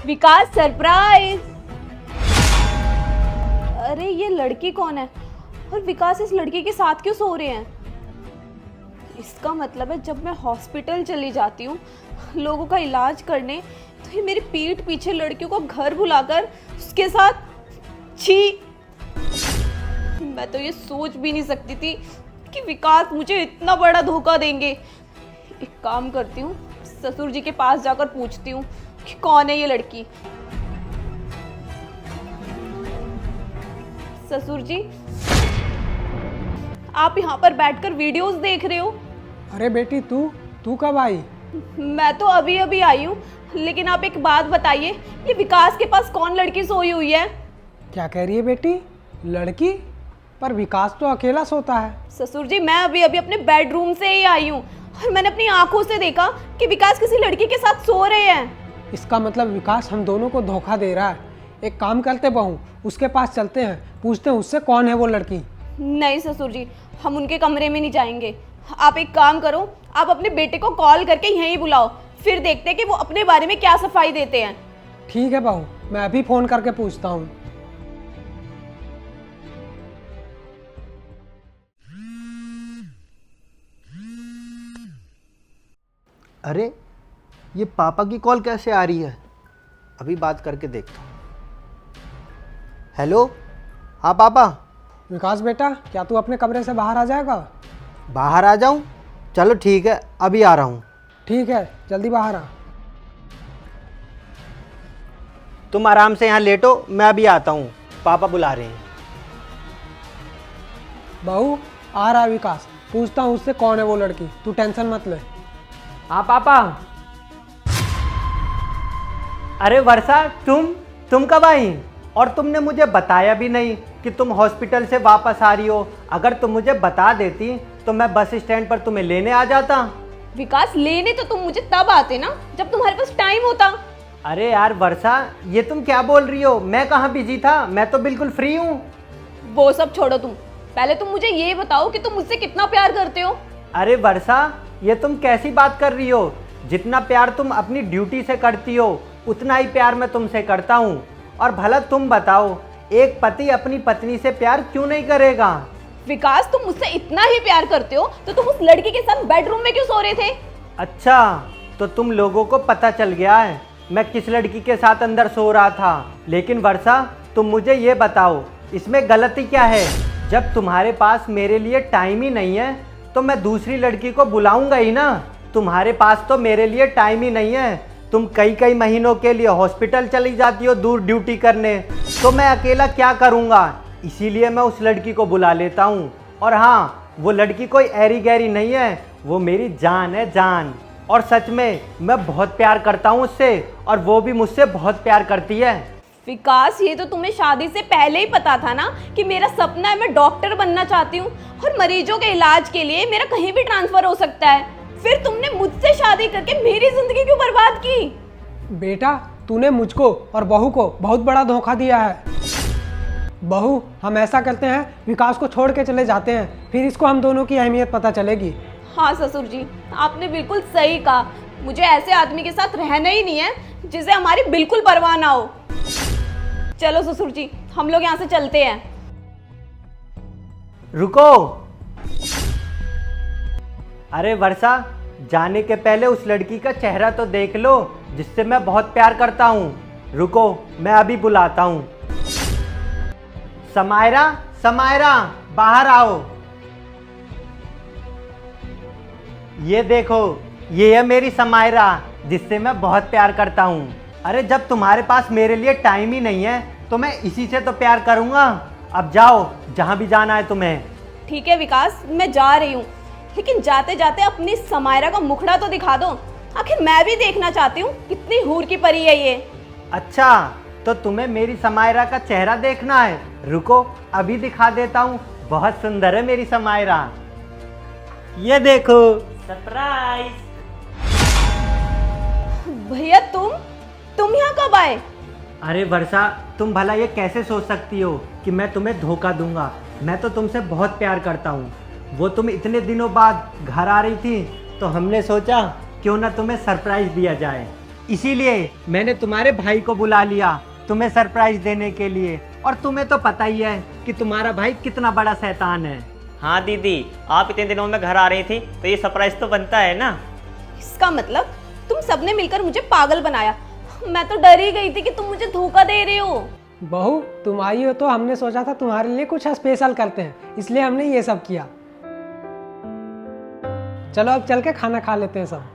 विकास surprise. अरे ये लड़की कौन है और विकास इस लड़की के साथ क्यों सो रहे हैं? इसका मतलब है जब मैं हॉस्पिटल चली जाती हूँ लोगों का इलाज करने, तो ये मेरी पीठ पीछे लड़कियों को घर बुलाकर उसके साथ छी। मैं तो ये सोच भी नहीं सकती थी कि विकास मुझे इतना बड़ा धोखा देंगे। एक काम करती हूँ, ससुर जी के पास जाकर पूछती हूँ कि कौन है ये लड़की। ससुर जी, आप यहाँ पर बैठकर वीडियोस देख रहे हो? अरे बेटी तू कब आई? मैं तो अभी अभी आई हूँ, लेकिन आप एक बात बताइए, ये विकास के पास कौन लड़की सोई हुई है? क्या कह रही है बेटी? लड़की? पर विकास तो अकेला सोता है। ससुर जी, मैं अभी अभी अपने बेडरूम से ही आई हूँ और मैंने अपनी आंखों से देखा कि विकास किसी लड़की के साथ सो रहे हैं। इसका मतलब विकास हम दोनों को धोखा दे रहा है। एक काम करते बहू, उसके पास चलते हैं, पूछते हैं उससे कौन है वो लड़की। नहीं ससुर जी, हम उनके कमरे में नहीं जाएंगे। आप एक काम करो, आप अपने बेटे को कॉल करके यहीं बुलाओ, फिर देखते हैं कि वो अपने बारे में क्या सफाई देते हैं। ठीक है बहू, मैं अभी फोन करके पूछता हूँ। अरे ये पापा की कॉल कैसे आ रही है? अभी बात करके देखता हूँ। हेलो, हाँ पापा। विकास बेटा, क्या तू अपने कमरे से बाहर आ जाएगा? बाहर आ जाऊँ? चलो ठीक है, अभी आ रहा हूँ। ठीक है, जल्दी बाहर आ। तुम आराम से यहाँ लेटो, मैं अभी आता हूँ, पापा बुला रहे हैं। बहू, आ रहा है विकास, पूछता हूँ उससे कौन है वो लड़की, तू टेंशन मत ले। हाँ पापा। अरे वर्षा, तुम कब आई? और तुमने मुझे बताया भी नहीं कि तुम हॉस्पिटल से वापस आ रही हो। अगर तुम मुझे बता देती तो मैं बस स्टैंड पर तुम्हें लेने आ जाता। विकास, लेने तो तुम मुझे तब आते ना जब तुम्हारे पास टाइम होता। अरे यार वर्षा, ये तुम क्या बोल रही हो? मैं कहाँ बिजी था, मैं तो बिल्कुल फ्री हूँ। वो सब छोड़ो, तुम पहले तुम मुझे ये बताओ कि तुम मुझसे कितना प्यार करते हो। अरे वर्षा, ये तुम कैसी बात कर रही हो? जितना प्यार तुम अपनी ड्यूटी से करती हो उतना ही प्यार मैं तुमसे करता हूँ। और भला तुम बताओ, एक पति अपनी पत्नी से प्यार क्यों नहीं करेगा? विकास, तुम मुझसे इतना ही प्यार करते हो तो तुम उस लड़की के साथ बेडरूम में क्यों सो रहे थे? अच्छा, तो तुम लोगों को पता चल गया है मैं किस लड़की के साथ अंदर सो रहा था। लेकिन वर्षा, तुम मुझे ये बताओ, इसमें गलती क्या है? जब तुम्हारे पास मेरे लिए टाइम ही नहीं है तो मैं दूसरी लड़की को बुलाऊंगा ही ना। तुम्हारे पास तो मेरे लिए टाइम ही नहीं है। तुम कई महीनों के लिए हॉस्पिटल चली जाती हो दूर ड्यूटी करने, तो मैं अकेला क्या करूँगा? इसीलिए मैं उस लड़की को बुला लेता हूँ। और हाँ, वो लड़की कोई ऐरी गैरी नहीं है, वो मेरी जान है, जान। और सच में मैं बहुत प्यार करता हूँ उससे, और वो भी मुझसे बहुत प्यार करती है। विकास, ये तो तुम्हें शादी से पहले ही पता था ना कि मेरा सपना है, मैं डॉक्टर बनना चाहती हूँ और मरीजों के इलाज के लिए मेरा कहीं भी ट्रांसफर हो सकता है। फिर तुमने मुझसे शादी करके मेरी जिंदगी क्यों बर्बाद की? बेटा, तूने मुझको और बहू को बहुत बड़ा धोखा दिया है। बहू, हम ऐसा करते हैं, विकास को छोड़ के चले जाते हैं, फिर इसको हम दोनों की अहमियत पता चलेगी। हाँ ससुर जी, आपने बिल्कुल सही कहा। मुझे ऐसे आदमी के साथ रहना ही नहीं है जिसे हमारी बिल्कुल परवाह ना हो। चलो ससुर जी, हम लोग यहाँ से चलते हैं। रुको। अरे वर्षा, जाने के पहले उस लड़की का चेहरा तो देख लो जिससे मैं बहुत प्यार करता हूँ। रुको, मैं अभी बुलाता हूँ। समायरा, समायरा, बाहर आओ। ये देखो, ये है मेरी समायरा जिससे मैं बहुत प्यार करता हूँ। अरे जब तुम्हारे पास मेरे लिए टाइम ही नहीं है तो मैं इसी से तो प्यार करूँगा। अब जाओ जहाँ भी जाना है तुम्हें। ठीक है विकास, मैं जा रही हूँ, लेकिन जाते जाते अपनी समायरा का मुखड़ा तो दिखा दो। आखिर मैं भी देखना चाहती हूँ कितनी हूर की परी है ये। अच्छा, तो तुम्हें मेरी समायरा का चेहरा देखना है? रुको, अभी दिखा देता हूँ। बहुत सुंदर है मेरी समायरा। ये देखो, सरप्राइज। भैया, तुम यहाँ कब आए? अरे वर्षा, तुम भला ये कैसे सोच सकती हो कि मैं तुम्हें धोखा दूंगा? मैं तो तुमसे बहुत प्यार करता हूँ। वो तुम इतने दिनों बाद घर आ रही थी तो हमने सोचा क्यों ना तुम्हें सरप्राइज दिया जाए। इसीलिए मैंने तुम्हारे भाई को बुला लिया तुम्हें सरप्राइज देने के लिए। और तुम्हें तो पता ही है कि तुम्हारा भाई कितना बड़ा शैतान है। हाँ दीदी, आप इतने दिनों में घर आ रही थी तो ये सरप्राइज तो बनता है ना। इसका मतलब तुम सबने मिलकर मुझे पागल बनाया। मैं तो डर ही गई थी कि तुम मुझे धोखा दे रहे हो। बहू, तुम आई हो तो हमने सोचा था तुम्हारे लिए कुछ स्पेशल करते हैं, इसलिए हमने ये सब किया। चलो अब चल के खाना खा लेते हैं सब।